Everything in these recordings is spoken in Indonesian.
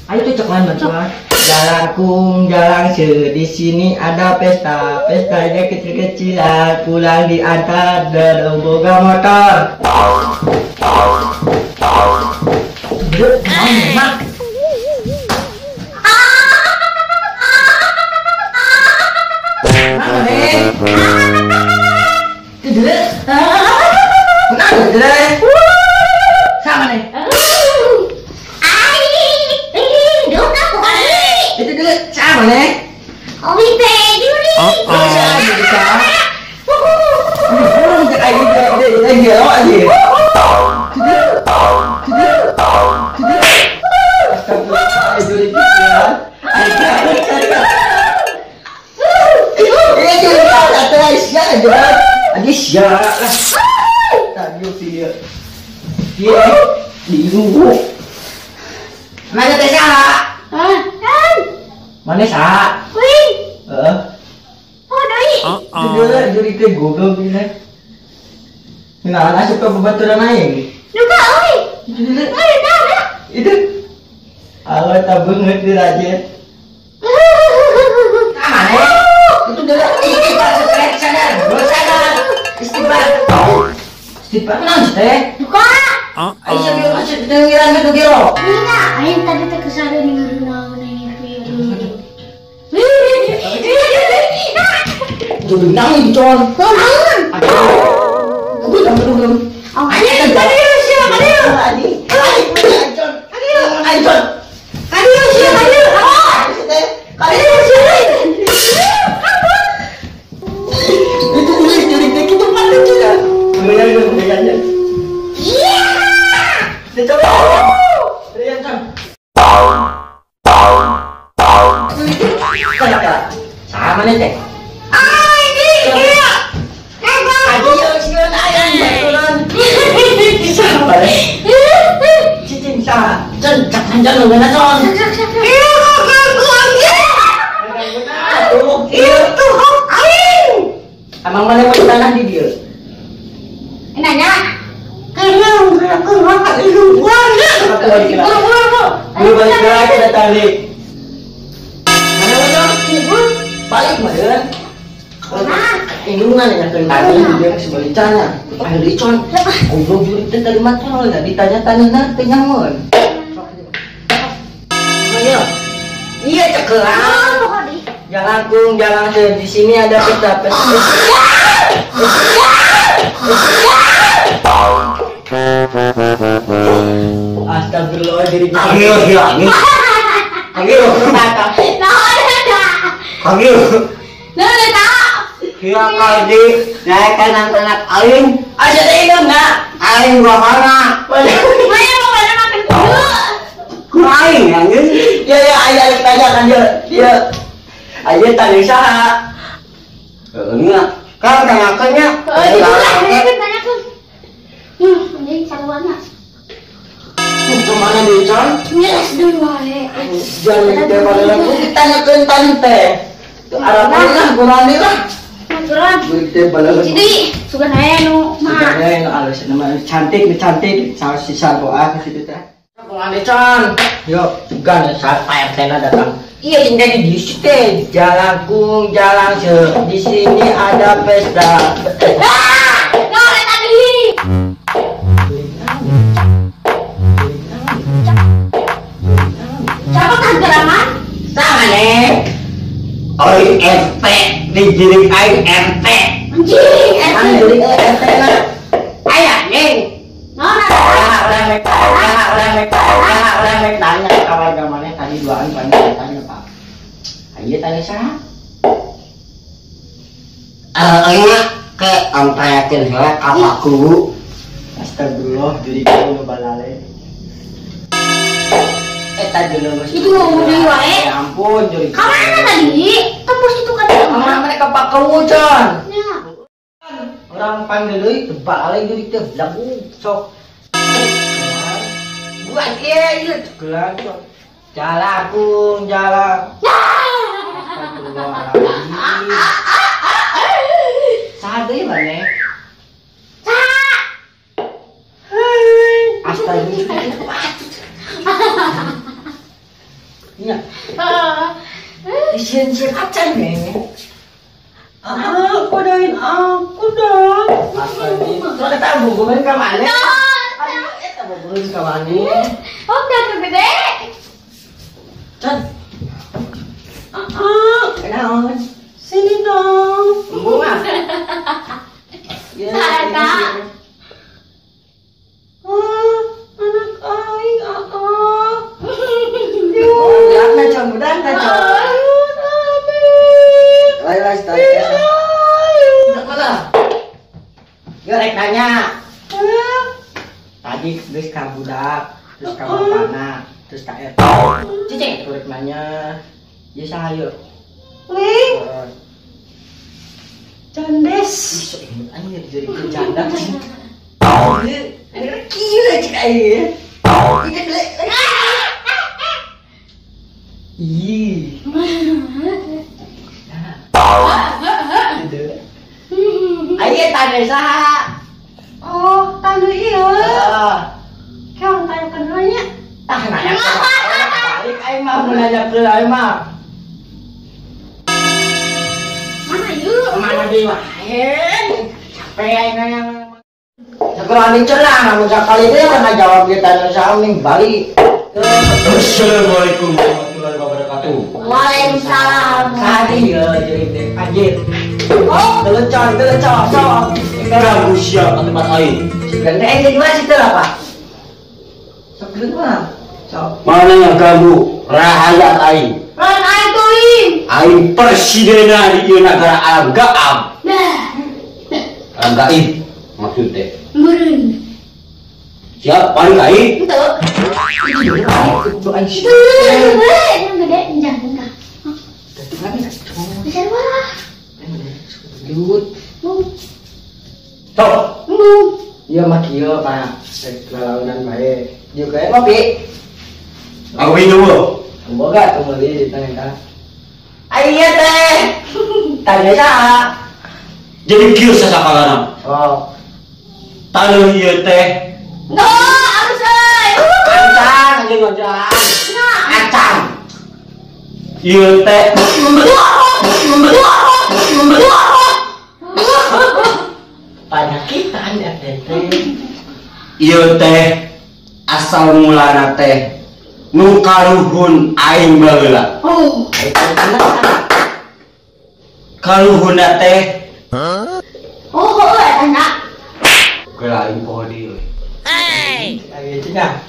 Ayo tuh coklat bantuan. Jalan jalan di sini ada pesta, pestanya kecil-kecilan, pulang diantar dan boga motor. Sama nih. Itu dulu sama nih. Omi peju nih. Mana tesa? Mana sa? Oh doi. Jadi ke Google gini. Nah, nasib ke bebaturan aing. Juga oi. Itu. Awak tak banget dia aja. Itu dia istighfar sadar. Istighfar. Istighfar kan teh? Buka. Ayo biar masuk dengiran gitu giro. Iya, aing tadi teh kesana nih rumah nih. Jadi nang dicon. Aku dah belum. Ayo tadi siapa dia? Sama nih teh. Cicing sa, cak hanjan lu na con. Itu aing. Amang mana mau tanah di dia? Nanya. Lu balik lagi datang di. Mana macam? Balik mana? Indungan yang tadi dia sebaliknya. Ayo dicon. Ngobrol dulu kita tadi macam nggak ditanya-tanya nanti nyaman. Ayo. Iya cekelan. Jalan di sini ada pesta. Astagfirullah jadi Kira kali naikkan anak aing aja deh itu enggak. aing gua mana aing anjing Ya ayah tanya kan dia ayah tanya saha. enggak kan tanyakannya Kemana dicon? Jangan daripada aku ditanyakan tante. Arah mana kurang lah. Kita balik. Jadi suka nanya nu mah. Sebenarnya yang alus nama cantik, saus sisa doa ke situ teh. Kurang dicon. Yuk, gan saat Pak RT datang. Iya, jadi di situ jalan di sini ada pesta. Nore tadi. Siapa kan geraman? Sama nih. oi RT dijirik aing RT Anjing, RT lah. ayah nih Orang tanya kawan gamane tadi duaan banyak tanya Pak. Ayo tanya saha? enggak ke ampekin heula apaku Astagfirullah, jadi kamu balale. Tadi dulu mas. Itu mau beli wae. Ya ampun, jadi. Kemana tadi? Tembus itu kan. Mana mereka pak kewujan. Ya. Orang panggil deui teu balale jadi teu lagu sok. Buat iya gelang sok. Jalan. Astagfirullahaladzim. Sadeu mana? Astagfirullah. Ya. Isian-isian acan nih. Kodain aku dong. Apa ini? Kalau kita buburin ke mana? Kita buburin ke mana? Oh, udah gede. Can. Kenapa? Sini dong. Bunga. Ya. Ada. Anak aing Yuk, na mudah na Ayo, Enggak malah. Gerek nanya. Tadi geus ka budak, terus ka bapana, terus ka eta. Cicing gerek nanya. Ya saha Ling. Candes. Anjir jadi janda. Ini kira cik air. Ini gelek. Ih. Ayo tanya saha. Oh, tanya iya. Kau tanya kenanya. Tah nanya. Balik aing mah mau nanya ke aing mah. Mana yuk? Mana di wae. Capek aing nanya. Sekarang celah, namun sekali dia pernah jawab dia tanya saling balik. Assalamualaikum warahmatullahi wabarakatuh. Waalaikumsalam. Tadi ya jadi anjir. Oh, telecon, sok. Kamu siapa tempat aing? Sebenarnya jadi masih telah pak. Sebenarnya mah. Sok. Mana yang kamu rahasia aing? Ran air tuin. Aing presiden di negara alam gaam. Nah, Alam gaib maksudnya. meren. Siap paling aing? Untuk. Doain sih. Yang gede, jangan kah? Bisa wah. Lut. Sok. Iya mah kieu pak. Kelaunan bae. Dia kayak ngopi. Aku dulu. Boga kembali ditanya. Ayo teh. Tanya saha? Jadi kieu sasakalana. Oh. Tanu ieu teh No, harus Ancang aja ngojak. Ancang. ieu teh Penyakitan ya teh. ieu teh asal mulana teh nu kaluhun aing baheula. Oh, Kaluhunna teh oh, anak. geula aing poho dieu. Ayo cina.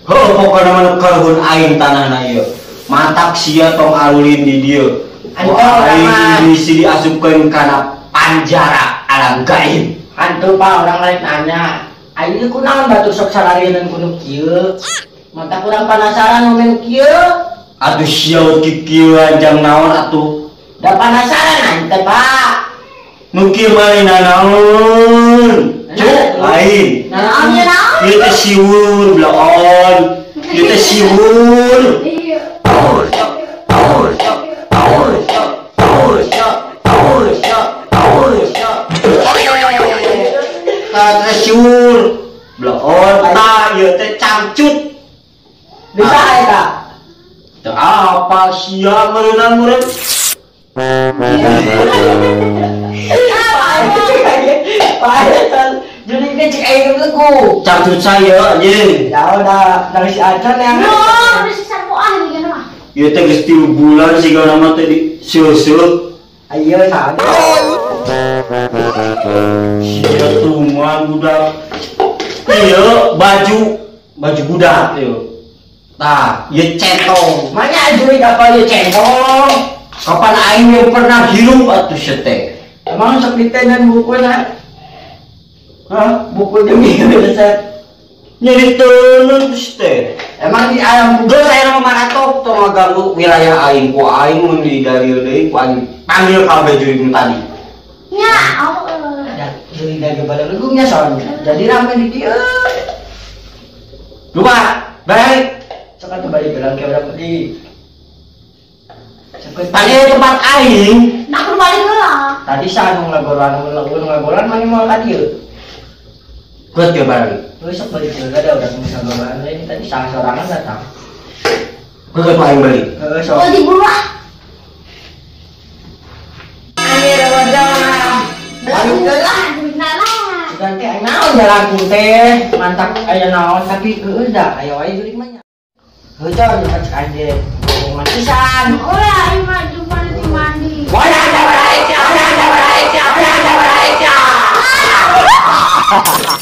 Heuh pokona mah nu kaluhun aing tanahna ieu. Matak sia tong alulin di dieu. Anu Aing orang misi diasupkeun kana panjara alam gaib. hantu pak orang lain nanya. Ayo ini kunaon batu sok salarian kuno kieu. Mata kurang penasaran momen kieu. Atuh sia ki kieu anjang naon atuh. Da penasaran ante pak. Nu kieu mah naon? Cuk lain. Naon ya naon? Ieu teh siwur bloon. Ieu teh siwur. Iya. Tah siwur. Bloon tah ieu teh cangcut. Bisa eta. Teu apa sia meureunang meureun. Pak jadi dia cek air leku. Cangcut saya anjing. Ya udah dari si Acan yang. No, udah sisa poah nih kan mah. Ieu teh geus 3 bulan siga nama teh di seuseuk. Ayo sana. Sia tumuan budak. Ieu baju budak ieu. Tah, ieu centong. Mana ajui kapal dia cendol. Kapan aing yang pernah hirup atuh seteh? Emang sok ditenan bukunya. Hah? Buku demi resep. Nyari teunun teh. Emang di ayam Udah saya nama maratok tuh ngaganggu wilayah aing ku aing mun di dari deui ku aing panggil kabeh jurig tadi. Ya, oh. ada jadi dari pada legungnya soalnya. Jadi ramai di dia. Lupa, baik. Sekarang kembali bilang ke berapa di. Tadi tempat aing, Nak kembali lah. Tadi saya ngagolan mana mau tadi. gua tiap hari. Besok balik juga ada udah bisa ngagolan ini tadi salah sorangan datang. Kagak tuh aing beli. So. Oh, di bawah. Ayo wadah. Ayo lah. Ganti ayo naon jalan teh. Mantap aya naon tapi dah ayo ayo jurik mah. Heuh con cek aja. Mantisan. Oh ya, ini mah cuma di mandi. Wadah, wadah, wadah, wadah, wadah, wadah, wadah, wadah.